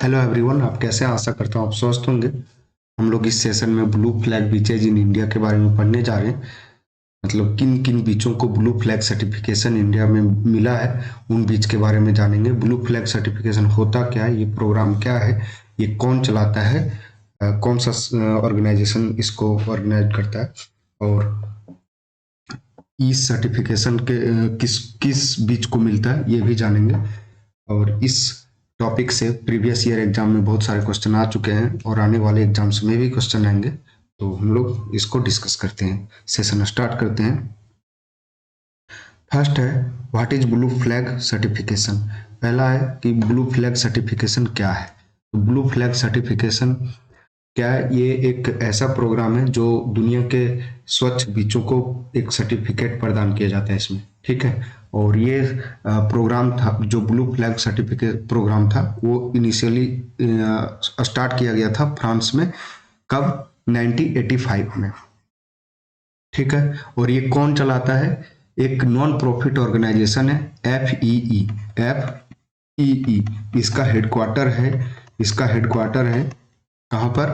Hello everyone, आप कैसे हैं? आशा करता हूँ आप स्वस्थ होंगे। हम लोग इस सेशन में blue flag beaches in India के बारे में पढ़ने जा रहे हैं। मतलब किन किन बीचों को ब्लू फ्लैग सर्टिफिकेशन इंडिया में मिला है, उन बीच के बारे में जानेंगे। ब्लू फ्लैग सर्टिफिकेशन होता क्या है, ये प्रोग्राम क्या है, ये कौन चलाता है, कौन सा ऑर्गेनाइजेशन इसको ऑर्गेनाइज करता है, और इस सर्टिफिकेशन के किस किस बीच को मिलता है, ये भी जानेंगे। और इस टॉपिक से प्रीवियस ईयर एग्जाम में बहुत सारे क्वेश्चन आ चुके हैं और आने वाले एग्जाम्स में भी क्वेश्चन आएंगे, तो हम लोग इसको डिस्कस करते हैं। सेशन स्टार्ट करते हैं। फर्स्ट है, what is blue flag certification. पहला है कि ब्लू फ्लैग सर्टिफिकेशन क्या है। तो ब्लू फ्लैग सर्टिफिकेशन क्या है? ये एक ऐसा प्रोग्राम है जो दुनिया के स्वच्छ बीचों को एक सर्टिफिकेट प्रदान किया जाता है इसमें, ठीक है। और ये प्रोग्राम था, जो ब्लू फ्लैग सर्टिफिकेट प्रोग्राम था, वो इनिशियली स्टार्ट किया गया था फ्रांस में। कब? 1985 में, ठीक है। और ये कौन चलाता है? एक नॉन प्रॉफिट ऑर्गेनाइजेशन है, एफ ई ई। इसका हेडक्वार्टर है कहाँ पर?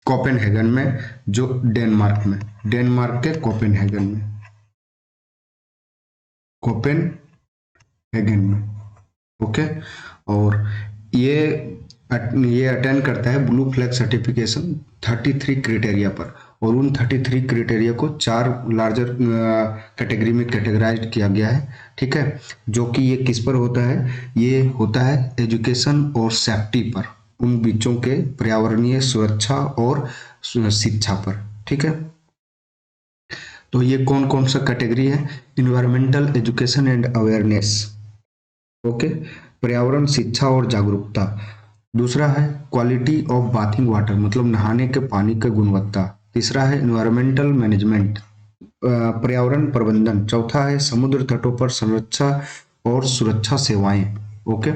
कोपेनहेगन में, जो डेनमार्क में, डेनमार्क के कोपेनहेगन में, ओके। और ये अटेंड करता है ब्लू फ्लैग सर्टिफिकेशन 33 क्राइटेरिया पर, और उन 33 क्राइटेरिया को 4 लार्जर कैटेगरी में कैटेगराइज किया गया है, ठीक है। जो कि ये किस पर होता है? ये होता है एजुकेशन और सेफ्टी पर, उन बीचों के पर्यावरणीय सुरक्षा और शिक्षा पर, ठीक है। तो ये कौन कौन सा कैटेगरी है? Environmental education and awareness, okay, पर्यावरण शिक्षा और जागरूकता। दूसरा है क्वालिटी ऑफ बाथिंग वाटर, मतलब नहाने के पानी की गुणवत्ता। तीसरा है इन्वायरमेंटल मैनेजमेंट, पर्यावरण प्रबंधन। चौथा है समुद्र तटों पर संरक्षा और सुरक्षा सेवाएं, ओके।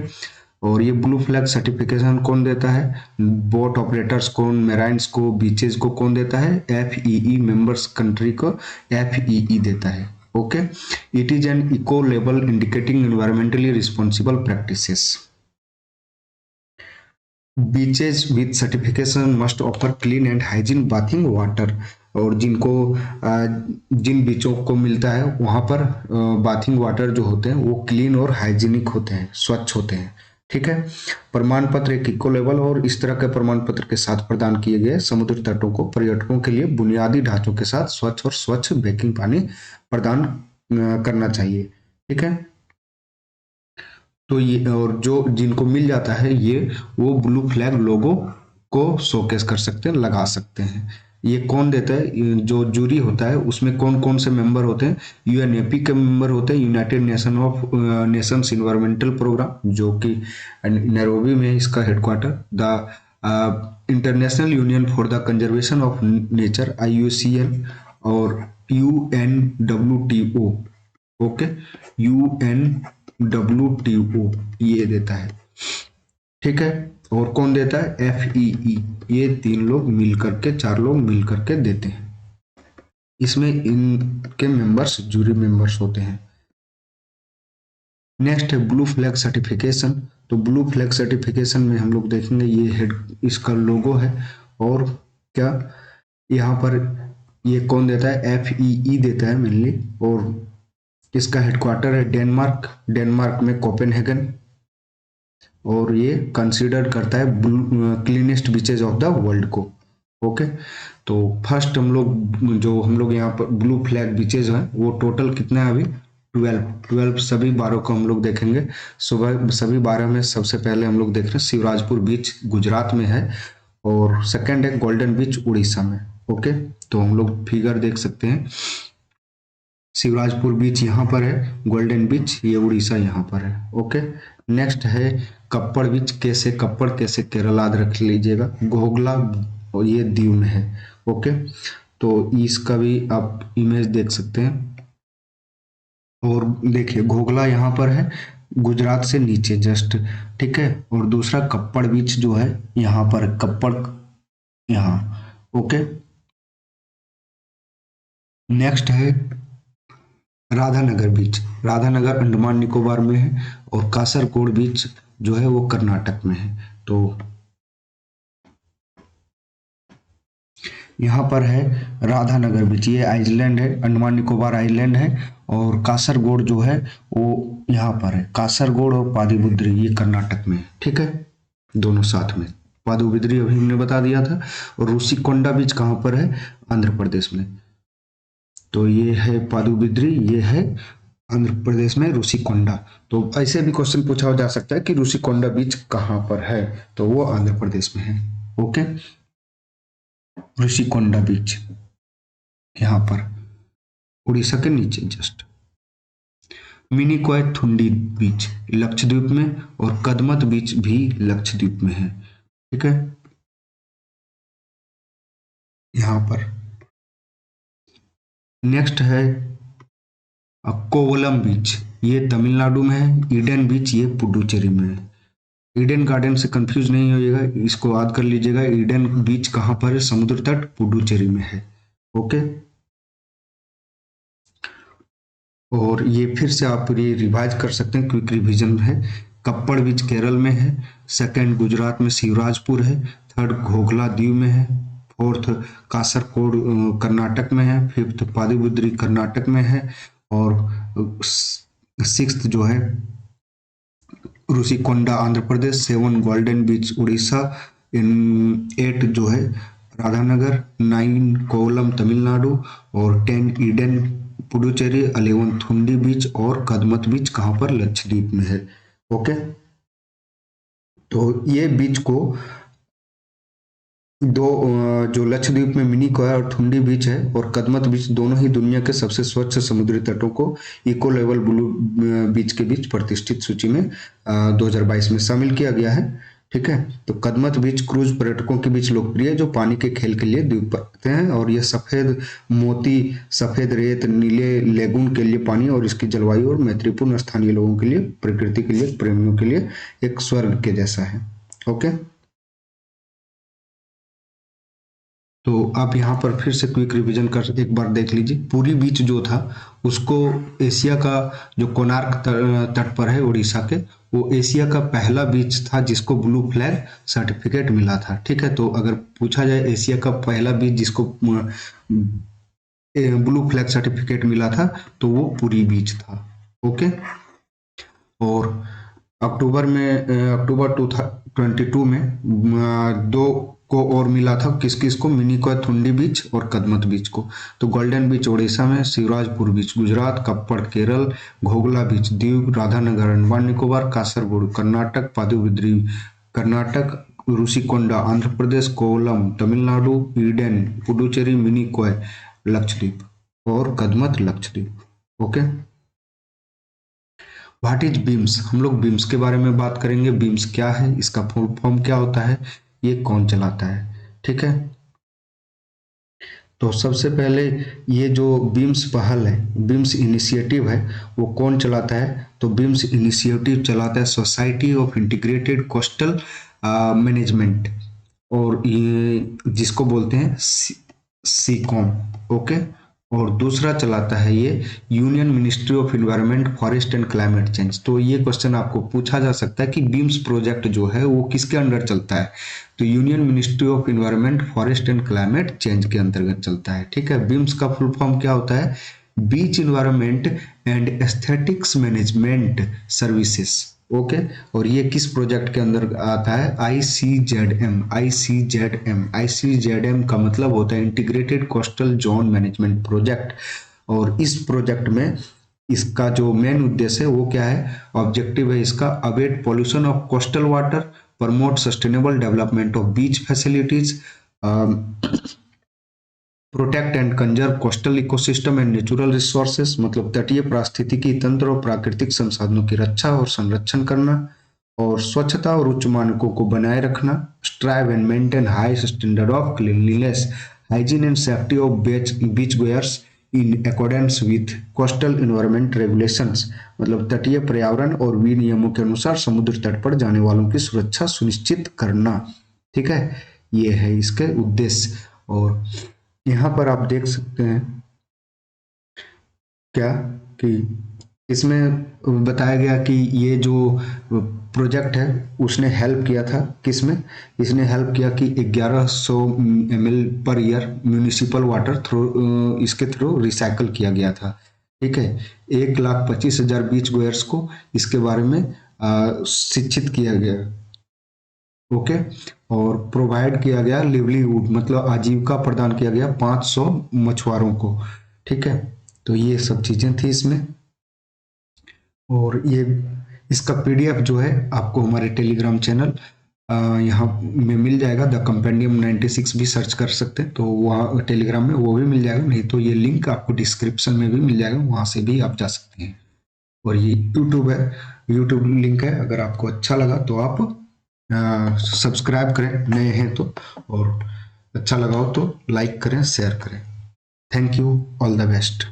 और ये ब्लू फ्लैग सर्टिफिकेशन कौन देता है? बोट ऑपरेटर्स को, मेराइन्स को, बीचेज को कौन देता है? एफईई मेंबर्स कंट्री को एफईई देता है, okay. It is an eco level indicating environmentally responsible practices. Beaches with certification must offer clean and hygiene bathing water. और जिन बीचों को मिलता है वहां पर बाथिंग वाटर जो होते हैं वो क्लीन और हाइजीनिक होते हैं, स्वच्छ होते हैं, ठीक है। प्रमाण पत्र एक इको लेवल और इस तरह के प्रमाण पत्र के साथ प्रदान किए गए समुद्र तटों को पर्यटकों के लिए बुनियादी ढांचों के साथ स्वच्छ और स्वच्छ बेकिंग पानी प्रदान करना चाहिए, ठीक है। तो ये, और जो जिनको मिल जाता है ये, वो ब्लू फ्लैग लोगो को शोकेस कर सकते हैं, लगा सकते हैं। ये कौन देता है? जो जूरी होता है उसमें कौन कौन से मेंबर होते हैं? यूएनएपी के मेंबर होते हैं, यूनाइटेड नेशंस इन्वायरमेंटल प्रोग्राम, जो कि नैरोबी में है इसका headquarter. The international union for the conservation of nature, IUCN। और UNWTO, ओके, UNWTO ये देता है, ठीक है। और कौन देता है? FEE। ये 3 लोग मिल करके, 4 लोग मिल करके देते हैं। इसमें इनके मेंबर्स जूरी मेंबर्स होते हैं। नेक्स्ट है ब्लू फ्लैग सर्टिफिकेशन। तो ब्लू फ्लैग सर्टिफिकेशन में हम लोग देखेंगे ये हेड, इसका लोगो है। और क्या यहाँ पर ये कौन देता है? FEE देता है मेनली। और इसका हेडक्वार्टर है डेनमार्क में कोपेनहेगन। और ये कंसीडर करता है cleanest beaches of the world को, ओके। तो फर्स्ट हम लोग यहाँ पर ब्लू फ्लैग बीचेज हैं, वो टोटल कितना है अभी? 12 सभी 12 को हम लोग देखेंगे। सुबह सभी 12 में सबसे पहले हम लोग देख रहे हैं शिवराजपुर बीच गुजरात में है, और सेकंड है गोल्डन बीच उड़ीसा में, ओके। तो हम लोग फिगर देख सकते हैं, शिवराजपुर बीच यहाँ पर है, गोल्डन बीच ये उड़ीसा यहाँ पर है, ओके। नेक्स्ट है कप्पड़ बीच, कैसे केरला रख लीजिएगा, घोघला और ये दीव में है, ओके। तो इसका भी आप इमेज देख सकते हैं। और देखिए घोघला यहाँ पर है, गुजरात से नीचे जस्ट, ठीक है। और दूसरा कप्पड़ बीच जो है यहाँ पर, कप्पड़ यहाँ, ओके। नेक्स्ट है राधानगर बीच, राधानगर अंडमान निकोबार में है। और कासरकोड बीच जो है वो कर्नाटक में है, तो यहाँ पर है राधानगर बीच, ये आइलैंड है, अंडमान निकोबार आइलैंड है। और कासरगोड जो है वो यहाँ पर है, कासरगोड और पादुबिद्री ये कर्नाटक में है, ठीक है, दोनों साथ में। पादुबिद्री अभी हमने बता दिया था। और ऋषिकोंडा बीच कहाँ पर है, आंध्र प्रदेश में। तो ये है पादुबिद्री, ये है आंध्र प्रदेश में ऋषिकोंडा। तो ऐसे भी क्वेश्चन पूछा जा सकता है कि ऋषिकोंडा बीच कहाँ पर है, तो वो आंध्र प्रदेश में है। ओके, ऋषिकोंडा बीच यहाँ पर उड़ीसा के नीचे जस्ट। मिनिकॉय थुंडी बीच लक्षद्वीप में, और कदमत बीच भी लक्षद्वीप में है, ठीक है, यहाँ पर। नेक्स्ट है कोवलम बीच, ये तमिलनाडु में है। ईडन बीच ये पुडुचेरी में है। ईडन गार्डन से कंफ्यूज नहीं होइएगा, इसको याद कर लीजिएगा। ईडन बीच कहाँ पर है, समुद्र तट पुडुचेरी में है। ओके, और ये फिर से आप ये रिवाइज कर सकते हैं, क्विक रिवीजन है। कप्पड़ बीच केरल में है। सेकंड गुजरात में शिवराजपुर है। थर्ड घोघला दीव में है। फोर्थ कासरकोड कर्नाटक में है। फिफ्थ पादुबिद्री कर्नाटक में है। और सिक्स्थ जो है ऋषिकोंडा आंध्र प्रदेश। 7 गोल्डन बीच उड़ीसा। 8 जो है राधानगर। 9 कोवलम तमिलनाडु। और 10 ईडन पुडुचेरी। 11 थुंडी बीच और कदमत बीच कहाँ पर, लक्षद्वीप में है। ओके, तो ये बीच को दो जो लक्षद्वीप में मिनिकॉय और थुंडी बीच है और कदमत बीच, दोनों ही दुनिया के सबसे स्वच्छ समुद्री तटों को इको लेवल ब्लू बीच के बीच प्रतिष्ठित सूची में 2022 में शामिल किया गया है, ठीक है। तो कदमत बीच क्रूज पर्यटकों के बीच लोकप्रिय है, जो पानी के खेल के लिए द्वीप पर हैं। और यह सफेद मोती, सफेद रेत, नीले लेगून के लिए पानी और इसकी जलवायु और मैत्रीपूर्ण स्थानीय लोगों के लिए, प्रकृति के लिए, प्रेमियों के लिए एक स्वर्ग के जैसा है। ओके, तो आप यहाँ पर फिर से क्विक रिवीजन कर एक बार देख लीजिए। पुरी बीच जो था उसको एशिया का, जो कोणार्क तट पर है उड़ीसा के, वो एशिया का पहला बीच था जिसको ब्लू फ्लैग सर्टिफिकेट मिला था, ठीक है। तो अगर पूछा जाए एशिया का पहला बीच जिसको ब्लू फ्लैग सर्टिफिकेट मिला था, तो वो पुरी बीच था। ओके, और अक्टूबर 2022 में दो को और मिला था, किस किस को, मिनिकॉय थुंडी बीच और कदमत बीच को। तो गोल्डन बीच उड़ीसा में, Shivrajpur beach Gujarat, Kappad Kerala, Ghoghla beach Diu, Radhanagar Andaman Nicobar, Kasaragod Karnataka, Padubidri Karnataka, Rushikonda Andhra Pradesh, Kovalam Tamil Nadu, Eden Puducherry, Minicoy Lakshadweep और Kadmat Lakshadweep. Okay, what is beams, हम लोग बीम्स के बारे में बात करेंगे। बीम्स क्या है, इसका फुल फॉर्म क्या होता है, ये कौन चलाता है, ठीक है। तो सबसे पहले ये जो बीम्स पहल है, बीम्स इनिशिएटिव है, वो कौन चलाता है, तो बीम्स इनिशिएटिव चलाता है society of integrated coastal management, और ये जिसको बोलते हैं सीकॉम। ओके, और दूसरा चलाता है ये union ministry of environment, forest and climate change. तो ये क्वेश्चन आपको पूछा जा सकता है कि बीम्स प्रोजेक्ट जो है वो किसके अंडर चलता है, तो union ministry of environment, forest and climate change के अंतर्गत चलता है, ठीक है। बीम्स का फुल फॉर्म क्या होता है, beach environment and aesthetics management services. Okay, और ये किस प्रोजेक्ट के अंदर आता है, ICZM। ICZM का मतलब होता है integrated coastal zone management project. और इस प्रोजेक्ट में इसका जो मेन उद्देश्य है वो क्या है, ऑब्जेक्टिव है इसका, avoid pollution of coastal water, promote sustainable development of beach facilities, protect and conserve coastal ecosystem and natural resources, मतलब तटीय पारिस्थितिकी तंत्र और प्राकृतिक संसाधनों की रक्षा और संरक्षण करना, और स्वच्छता और उच्च मानकों को बनाए रखना, strive and maintain high standard of cleanliness, hygiene and safety of beach goers in accordance with coastal environment regulations, मतलब तटीय पर्यावरण और विनियमों के अनुसार समुद्र तट पर जाने वालों की सुरक्षा सुनिश्चित करना, ठीक है। ये है इसके उद्देश्य। और यहाँ पर आप देख सकते हैं क्या कि इसमें बताया गया कि ये जो प्रोजेक्ट है उसने हेल्प किया था किसमें, इसने हेल्प किया कि 1100 ml per year municipal water through इसके थ्रू रिसाइकल किया गया था। ठीक है, 1,25,000 बीच गोयर्स को इसके बारे में शिक्षित किया गया। ओके, और प्रोवाइड किया गया लिवलीहुड मतलब आजीविका प्रदान किया गया 500 मछुआरों को। ठीक है, तो ये सब चीजें थी इसमें। और ये इसका पीडीएफ जो है आपको हमारे टेलीग्राम चैनल यहाँ में मिल जाएगा। द कंपेंडियम 96 भी सर्च कर सकते हैं तो वहाँ टेलीग्राम में वो भी मिल जाएगा, नहीं तो ये लिंक आपको डिस्क्रिप्शन में भी मिल जाएगा, वहाँ से भी आप जा सकते हैं। और ये यूट्यूब है, यूट्यूब लिंक है, अगर आपको अच्छा लगा तो आप सब्सक्राइब करें नए हैं तो, और अच्छा लगा हो तो लाइक करें, शेयर करें। Thank you, all the best.